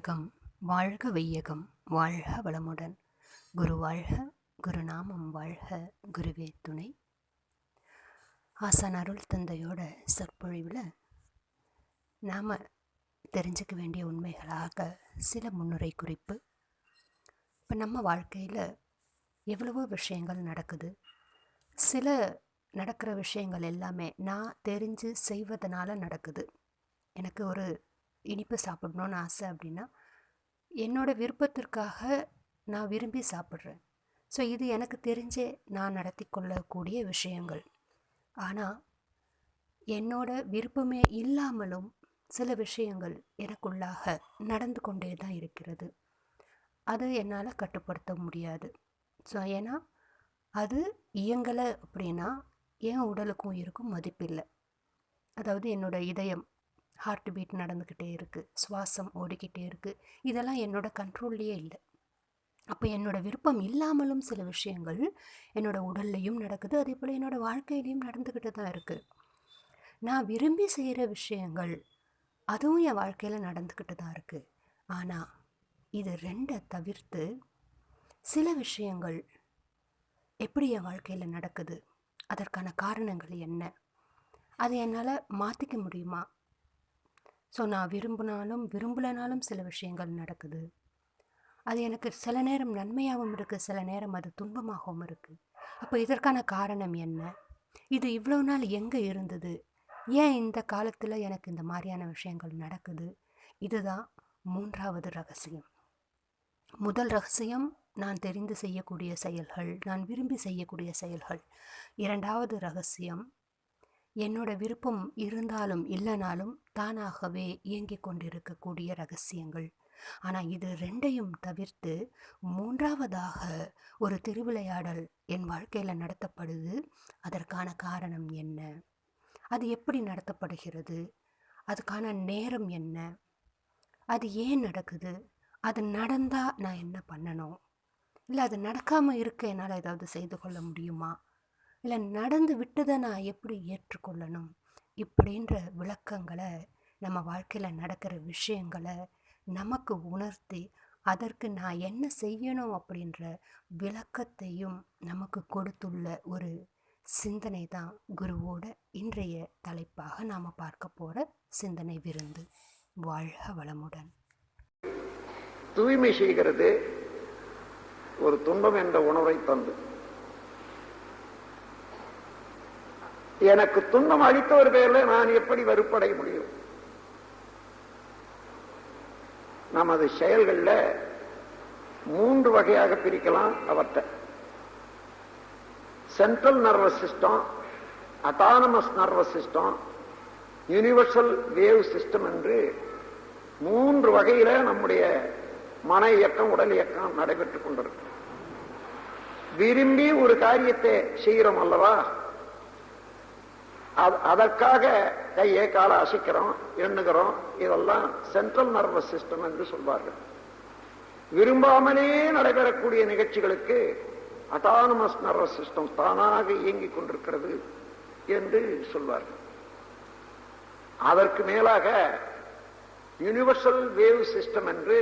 வையகம் வாழ்க வையகம் வாழ்க வளமுடன். குரு வாழ்க, குருநாமம் வாழ்க, குருவே துணை. ஆசான் அருள் தந்தையோட சொற்பொழிவில் நாம் தெரிஞ்சுக்க வேண்டிய உண்மைகளாக சில முன்னுரை குறிப்பு. இப்போ நம்ம வாழ்க்கையில் எவ்வளவோ விஷயங்கள் நடக்குது. சில நடக்கிற விஷயங்கள் எல்லாமே நான் தெரிஞ்சு செய்வதனால நடக்குது. எனக்கு ஒரு இனிப்பு சாப்பிடணுன்னு ஆசை அப்படின்னா என்னோடய விருப்பத்திற்காக நான் விரும்பி சாப்பிட்றேன். ஸோ இது எனக்கு தெரிஞ்சே நான் நடத்தி கொள்ளக்கூடிய விஷயங்கள். ஆனால் என்னோட விருப்பமே இல்லாமலும் சில விஷயங்கள் எனக்குள்ளாக நடந்து கொண்டே தான் இருக்கிறது. அது என்னால் கட்டுப்படுத்த முடியாது. ஸோ ஏன்னா அது இயங்கலை அப்படின்னா என் உடலுக்கும் உயிருக்கும் மதிப்பில்லை. அதாவது என்னோடய இதயம் ஹார்ட் பீட் நடந்துக்கிட்டே இருக்குது, சுவாசம் ஓடிக்கிட்டே இருக்குது. இதெல்லாம் என்னோட கண்ட்ரோல்லையே இல்லை. அப்போ என்னோடய விருப்பம் இல்லாமலும் சில விஷயங்கள் என்னோடய உடல்லையும் நடக்குது, அதே போல் என்னோடய வாழ்க்கையிலையும் நடந்துக்கிட்டு தான் இருக்குது. நான் விரும்பி செய்கிற விஷயங்கள் அதுவும் என் வாழ்க்கையில் நடந்துக்கிட்டு தான் இருக்குது. ஆனால் இது ரெண்டை தவிர்த்து சில விஷயங்கள் எப்படி என் வாழ்க்கையில் நடக்குது, அதற்கான காரணங்கள் என்ன, அதை என்னால் மாற்றிக்க முடியுமா? ஸோ நான் விரும்பினாலும் விரும்பலைனாலும் சில விஷயங்கள் நடக்குது. அது எனக்கு சில நேரம் நன்மையாகவும் இருக்குது, சில நேரம் அது துன்பமாகவும் இருக்குது. அப்போ இதற்கான காரணம் என்ன? இது இவ்வளோ நாள் எங்கே இருந்தது? ஏன் இந்த காலத்தில் எனக்கு இந்த மாதிரியான விஷயங்கள் நடக்குது? இதுதான் மூன்றாவது ரகசியம். முதல் ரகசியம் நான் தெரிந்து செய்யக்கூடிய செயல்கள், நான் விரும்பி செய்யக்கூடிய செயல்கள். இரண்டாவது ரகசியம் என்னோட விருப்பம் இருந்தாலும் இல்லைனாலும் தானாகவே இயங்கிக் கொண்டிருக்கக்கூடிய ரகசியங்கள். ஆனால் இது ரெண்டையும் தவிர்த்து மூன்றாவதாக ஒரு திருவிளையாடல் என் வாழ்க்கையில் நடத்தப்படுது. அதற்கான காரணம் என்ன? அது எப்படி நடத்தப்படுகிறது? அதுக்கான நேரம் என்ன? அது ஏன் நடக்குது? அது நடந்தால் நான் என்ன பண்ணணும்? இல்லை அது நடக்காமல் இருக்க என்னால் ஏதாவது செய்து கொள்ள முடியுமா? இல்லை நடந்து விட்டதை நான் எப்படி ஏற்றுக்கொள்ளணும்? இப்படின்ற விளக்கங்களை, நம்ம வாழ்க்கையில் நடக்கிற விஷயங்களை நமக்கு உணர்த்தி அதற்கு நான் என்ன செய்யணும் அப்படின்ற விளக்கத்தையும் நமக்கு கொடுத்துள்ள ஒரு சிந்தனை தான் குருவோட இன்றைய தலைப்பாக நாம் பார்க்க போகிற சிந்தனை விருந்து. வாழ்க வளமுடன். தூய்மை செய்கிறது ஒரு துன்பம் என்ற உணர்வை தந்து எனக்கு துன்பம் அளித்தவர் பேர்ல நான் எப்படி வெறுப்படைய முடியும்? நமது செயல்கள்ல 3 வகையாக பிரிக்கலாம். அவற்றை central nervous system, autonomous nervous system, universal wave system என்று 3 வகையில நம்முடைய மன இயக்கம், உடல் இயக்கம் நடைபெற்றுக் கொண்டிருக்கு. விரும்பி ஒரு காரியத்தை செய்கிறோம் அல்லவா, அதற்காக கையை காலை அசைக்கிறோம், எண்ணுகிறோம். இதெல்லாம் சென்ட்ரல் நர்வஸ் சிஸ்டம் என்று சொல்வார்கள். விரும்பாமலே நடைபெறக்கூடிய நிகழ்ச்சிகளுக்கு அட்டானமஸ் நர்வஸ் சிஸ்டம் தானாக இயங்கிக் கொண்டிருக்கிறது என்று சொல்வார்கள். அதற்கு மேலாக யூனிவர்சல் வேவ் சிஸ்டம் என்று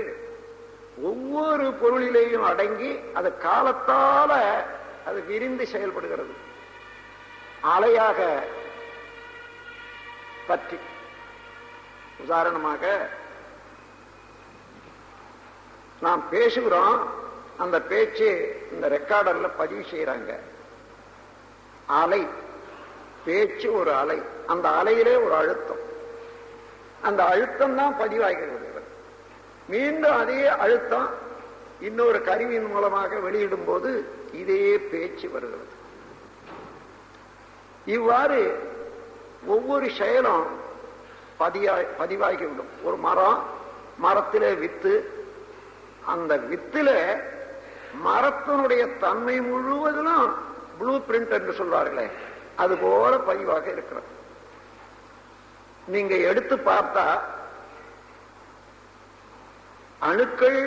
ஒவ்வொரு பொருளிலேயும் அடங்கி அது காலத்தால அது விரிந்து செயல்படுகிறது. அலையாக பற்றி, உதாரணமாக நாம் பேசுகிறோம், அந்த பேச்சு இந்த ரெக்கார்டர்ல பதிவு செய்யறாங்க. அலை, பேச்சு ஒரு அலை, அந்த அலையிலே ஒரு அழுத்தம், அந்த அழுத்தம் தான் பதிவாகி வருகிறது. மீண்டும் அதே அழுத்தம் இன்னொரு கருவியின் மூலமாக வெளியிடும் போது இதே பேச்சு வருகிறது. இவ்வாறு ஒவ்வொரு செயலும் பதிவாகிவிடும். ஒரு மரத்திலே வித்து, அந்த வித்தில மரத்தினுடைய தன்மை முழுவதிலும் ப்ளூ பிரிண்ட் என்று சொல்வார்களே, அது போல பதிவாக இருக்கிறது. நீங்க எடுத்து பார்த்தா அணுக்கள்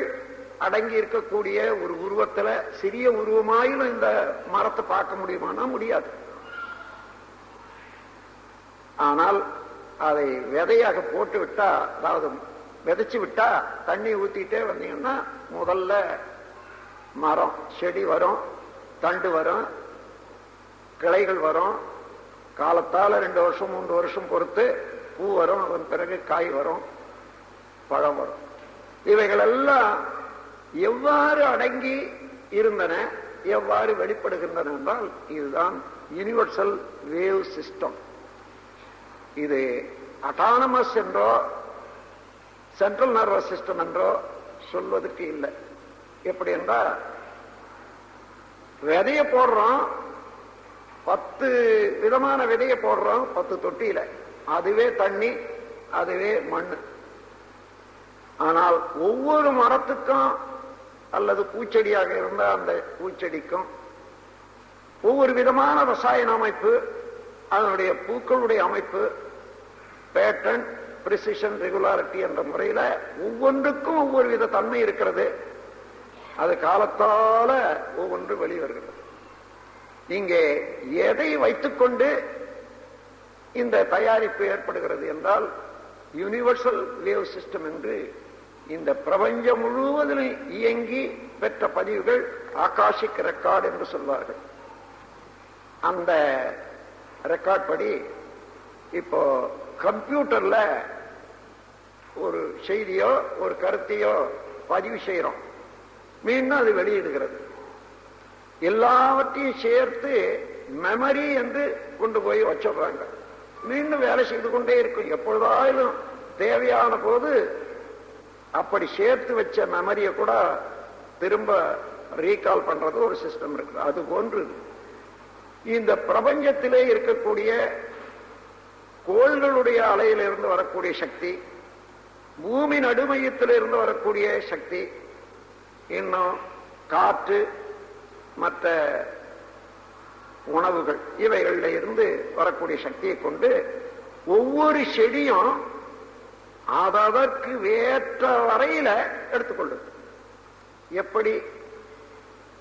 அடங்கி இருக்கக்கூடிய ஒரு உருவத்துல சிறிய உருவமாயிலும் இந்த மரத்தை பார்க்க முடியுமானா முடியாது. ஆனால் அதை விதையாக போட்டு விட்டா, அதாவது விதைச்சு விட்டா தண்ணி ஊத்திட்டே வந்தீங்கன்னா முதல்ல மரம் செடி வரும், தண்டு வரும், கிளைகள் வரும். காலத்தால 2 வருஷம் 3 வருஷம் பொறுத்து பூ வரும், அதன் பிறகு காய் வரும், பழம் வரும். இவைகள் எல்லாம் எவ்வாறு அடங்கி இருந்தன, எவ்வாறு வெளிப்படுகின்றன என்றால் இதுதான் யூனிவர்சல் வேவ் சிஸ்டம். இது அட்டானமஸ் என்றோ சென்ட்ரல் நர்வஸ் சிஸ்டம் என்றோ சொல்வதற்கு இல்லை. எப்படி என்றால் விதைய போடுறோம், 10 விதமான விதைய போடுறோம் 10 தொட்டியில, அதுவே தண்ணி, அதுவே மண். ஆனால் ஒவ்வொரு மரத்துக்கும் அல்லது பூச்செடியாக இருந்தால் அந்த பூச்செடிக்கும் ஒவ்வொரு விதமான ரசாயன அமைப்பு, அதனுடைய பூக்களுடைய அமைப்பு, பேட்டர்ன், பிரிசிஷன், ரெகுலாரிட்டி என்ற முறையில ஒவ்வொன்றுக்கும் ஒவ்வொரு வித தன்மை இருக்கிறது. அது காலத்தால ஒவ்வொன்று வெளிவருகிறது. இங்கே எதை வைத்துக்கொண்டு இந்த தயாரிப்பு ஏற்படுகிறது என்றால் யூனிவர்சல் வேவ் சிஸ்டம் என்று இந்த பிரபஞ்சம் முழுவதிலும் இயங்கி பெற்ற பதிவுகள் ஆகாஷிக் ரெக்கார்டு என்று சொல்வார்கள். அந்த ரெக்கார்ட் படி இப்போ கம்ப்யூட்டர்ல ஒரு செய்தியோ ஒரு கருத்தையோ பதிவு செய்யறோம், மீண்டும் அது வெளியிடுகிறது. எல்லாவற்றையும் சேர்த்து மெமரி என்று கொண்டு போய் வச்சிடுறாங்க. மீண்டும் வேலை செய்து கொண்டே இருக்கும். எப்பொழுதாலும் தேவையான போது அப்படி சேர்த்து வச்ச மெமரியை கூட திரும்ப ரீகால் பண்றது ஒரு சிஸ்டம் இருக்கு. அது போன்று இந்த பிரபஞ்சத்திலே இருக்கக்கூடிய கோள்களுடைய அலையிலிருந்து வரக்கூடிய சக்தி, பூமி நடுமையத்திலிருந்து வரக்கூடிய சக்தி, இன்னும் காற்று, மற்ற உணவுகள், இவைகளில் இருந்து வரக்கூடிய சக்தியை கொண்டு ஒவ்வொரு செடியும் அதற்கு ஏற்ற வரையில எடுத்துக்கொள்ளுது. எப்படி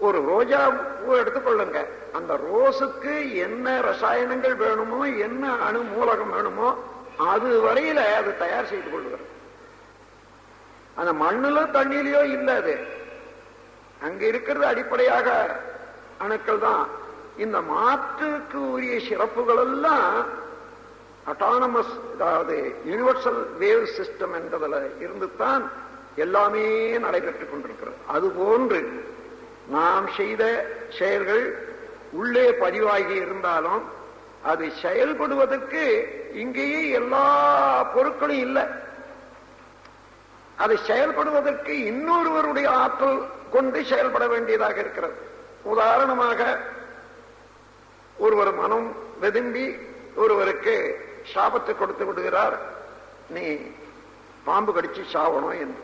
ஒரு ரோஜா பூ எடுத்துக்கொள்ளுங்க, அந்த ரோஸுக்கு என்ன ரசாயனங்கள் வேணுமோ, என்ன அணு மூலகம் வேணுமோ, அது வரையில அது தயார் செய்து கொள்ளுகிறது. அந்த மண்ணிலோ தண்ணியிலையோ இல்ல, அது அங்க இருக்கிறது அடிப்படையாக அணுக்கள் தான். இந்த மாற்றுக்கு உரிய சிறப்புகள் எல்லாம் அட்டானமஸ், அதாவது யூனிவர்சல் வேவ் சிஸ்டம் என்பதில் இருந்துதான் எல்லாமே நடைபெற்றுக் கொண்டிருக்கிறது. அதுபோன்று நாம் செய்த செயல்கள் உள்ளே பதிவாகி இருந்தாலும் அது செயல்படுவதற்கு இங்கேயே எல்லா பொருட்களும் இல்லை. அதை செயல்படுவதற்கு இன்னொருவருடைய ஆற்றல் கொண்டு செயல்பட வேண்டியதாக இருக்கிறது. உதாரணமாக ஒருவர் மனம் வெதும்பி ஒருவருக்கு சாபத்தை கொடுத்து விடுகிறார், நீ பாம்பு கடிச்சு சாவணும் என்று.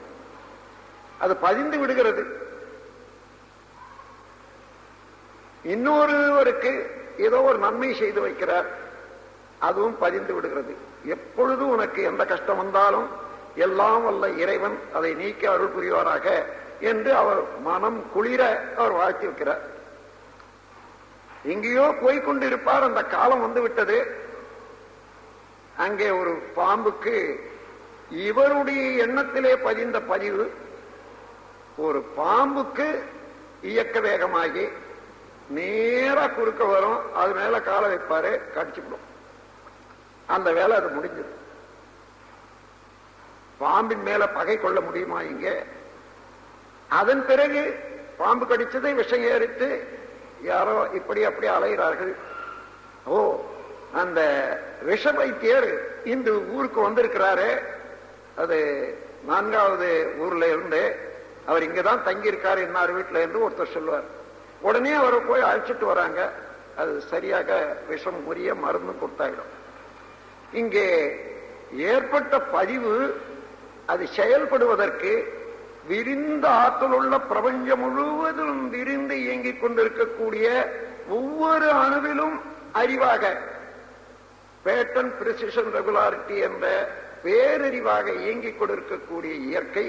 அது பதிந்து விடுகிறது. இன்னொருவருக்கு ஏதோ ஒரு நன்மை செய்து வைக்கிறார், அதுவும் பதிந்து விடுகிறது. எப்பொழுது உனக்கு எந்த கஷ்டம் வந்தாலும் எல்லாம் வல்ல இறைவன் அதை நீக்க அருள் புரிவாராக என்று அவர் மனம் குளிர அவர் வாழ்த்தி வைக்கிறார். எங்கேயோ போய்கொண்டிருப்பார், அந்த காலம் வந்து விட்டது. அங்கே ஒரு பாம்புக்கு இவருடைய எண்ணத்திலே பதிந்த பதிவு ஒரு பாம்புக்கு இயக்க வேகமாகி நேரா குறுக்க வரும், அது மேல கால வைப்பாரு, கடிச்சுவிடும். அந்த வேலை அது முடிஞ்சது. பாம்பின் மேல பகை கொள்ள முடியுமா இங்க? அதன் பிறகு பாம்பு கடிச்சதை விஷம் ஏறித்து யாரோ இப்படி அப்படி அலைகிறார்கள். ஓ, அந்த விஷ வைத்தியர் இந்த ஊருக்கு வந்திருக்கிறாரு, அது 4வது ஊர்ல இருந்து, அவர் இங்கதான் தங்கி இருக்காரு இன்னார் வீட்டுல என்று ஒருத்தர் சொல்லுவார். உடனே அவரை போய் அழைச்சிட்டு வராங்க. அது சரியாக விஷம் உரிய மருந்து கொடுத்தாயிடும். இங்கே ஏற்பட்ட பதிவு அது செயல்படுவதற்கு விரிந்த ஆற்றல் உள்ள பிரபஞ்சம் முழுவதும் விரிந்து இயங்கிக் கொண்டிருக்கக்கூடிய ஒவ்வொரு அணுவிலும் அறிவாக பேட்டர்ன், பிரிசிஷன், ரெகுலாரிட்டி என்ற பேரறிவாக இயங்கிக் கொண்டிருக்கக்கூடிய இயற்கை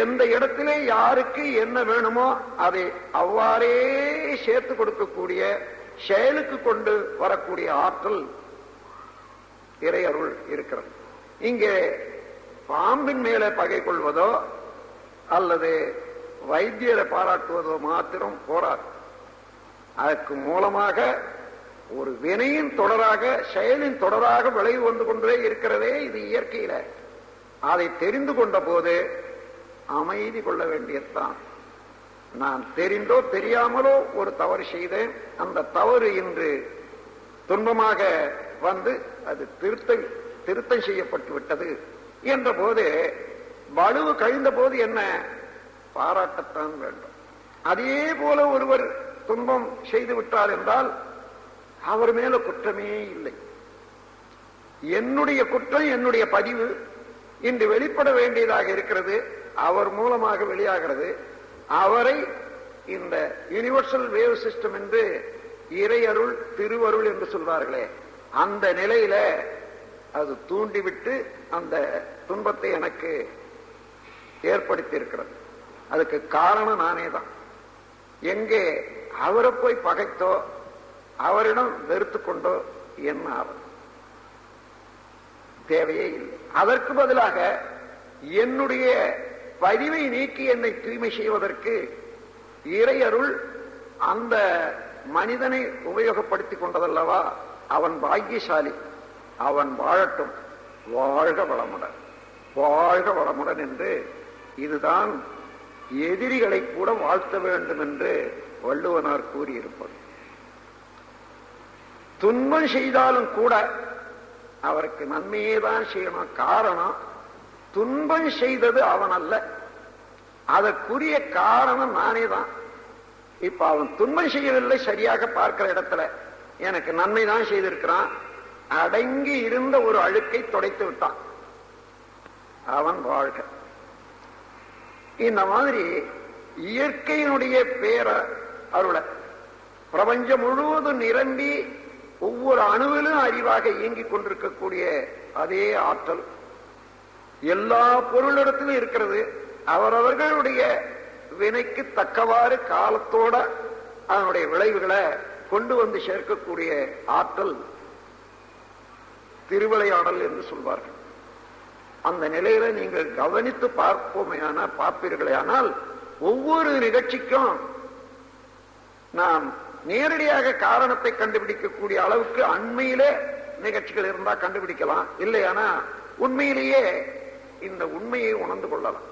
எந்த இடத்திலே யாருக்கு என்ன வேணுமோ அதை அவ்வாறே சேர்த்து கொடுக்கக்கூடிய செயலுக்கு கொண்டு வரக்கூடிய ஆற்றல் இறையருள் இருக்கிறது. இங்கே பாம்பின் மேலே பகை கொள்வதோ அல்லது வைத்தியரை பாராட்டுவதோ மாத்திரம் போராது. அதற்கு மூலமாக ஒரு வினையின் தொடராக, செயலின் தொடராக விளைவு வந்து கொண்டே இருக்கிறதே இது இயற்கையில. அதை தெரிந்து கொண்ட போது அமைதி கொள்ள வேண்டியதுதான். நான் தெரிந்தோ தெரியாமலோ ஒரு தவறு செய்தேன், அந்த தவறு இன்று துன்பமாக வந்து அது திருத்தம் செய்யப்பட்டு விட்டது என்ற போது, வலுவு கழிந்த போது என்ன பாராட்டத்தான் வேண்டும். அதே போல ஒருவர் துன்பம் செய்து விட்டார் என்றால் அவர் மேல குற்றமே இல்லை. என்னுடைய குற்றம், என்னுடைய பதிவு இன்று வெளிப்பட வேண்டியதாக இருக்கிறது, அவர் மூலமாக வெளியாகிறது. அவரை இந்த யூனிவர்சல் வேவ் சிஸ்டம் என்று இறையருள் திருவருள் என்று சொல்வார்களே, அந்த நிலையில அது தூண்டிவிட்டு அந்த துன்பத்தை எனக்கு ஏற்படுத்தி இருக்கிறது. அதுக்கு காரணம் நானே தான். எங்கே அவரை போய் பகைத்தோ அவரிடம் வெறுத்து கொண்டோ என்ன ஆகும்? தேவையே இல்லை. அதற்கு பதிலாக என்னுடைய பதிவை நீக்கி என்னை தூய்மை செய்வதற்கு இறையருள் அந்த மனிதனை உபயோகப்படுத்திக் கொண்டதல்லவா, அவன் பாக்கியசாலி, அவன் வாழட்டும், வாழ்க வளமுடன், வாழ்க வளமுடன் என்று இதுதான் எதிரிகளை கூட வாழ்த்த வேண்டும் என்று வள்ளுவனார் கூறியிருப்பது. துன்பம் செய்தாலும் கூட அவருக்கு நன்மையே தான் செய்யணும். காரணம், துன்பம் செய்தது அவன் அல்ல, அதற்குரிய காரணம் நானே தான். இப்ப அவன் துன்பம் செய்யவில்லை, சரியாக பார்க்கிற இடத்துல எனக்கு நன்மை தான் செய்திருக்கிறான். அடங்கி இருந்த ஒரு அழுக்கை துடைத்து விட்டான், அவன் வாழ்க. இந்த மாதிரி இயற்கையினுடைய பேர அருள பிரபஞ்சம் முழுவதும் நிரம்பி ஒவ்வொரு அணுவிலும் அறிவாக இயங்கிக் கொண்டிருக்கக்கூடிய அதே ஆற்றல் எல்லா பொருளிடத்திலும் இருக்கிறது. அவரவர்களுடைய வினைக்கு தக்கவாறு காலத்தோட அதனுடைய விளைவுகளை கொண்டு வந்து சேர்க்கக்கூடிய ஆற்றல் திருவிளையாடல் என்று சொல்வார்கள். அந்த நிலையில நீங்கள் கவனித்து பார்ப்பீர்களே ஆனால் ஒவ்வொரு நிகழ்ச்சிக்கும் நாம் நேரடியாக காரணத்தை கண்டுபிடிக்கக்கூடிய அளவுக்கு அண்மையிலே நிகழ்ச்சிகள் இருந்தா கண்டுபிடிக்கலாம். இல்லையானா உண்மையிலேயே இந்த உண்மையை உணர்ந்து கொள்ளலாம்.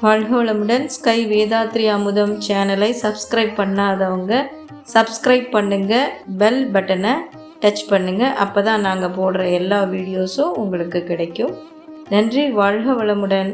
வாழ்க வளமுடன். ஸ்கை வேதாத்ரி அமுதம் சேனலை சப்ஸ்கிரைப் பண்ணாதவங்க சப்ஸ்கிரைப் பண்ணுங்க, பெல் பட்டனை டச் பண்ணுங்க. அப்போ தான் நாங்கள் போடுற எல்லா வீடியோஸும் உங்களுக்கு கிடைக்கும். நன்றி. வாழ்க வளமுடன்.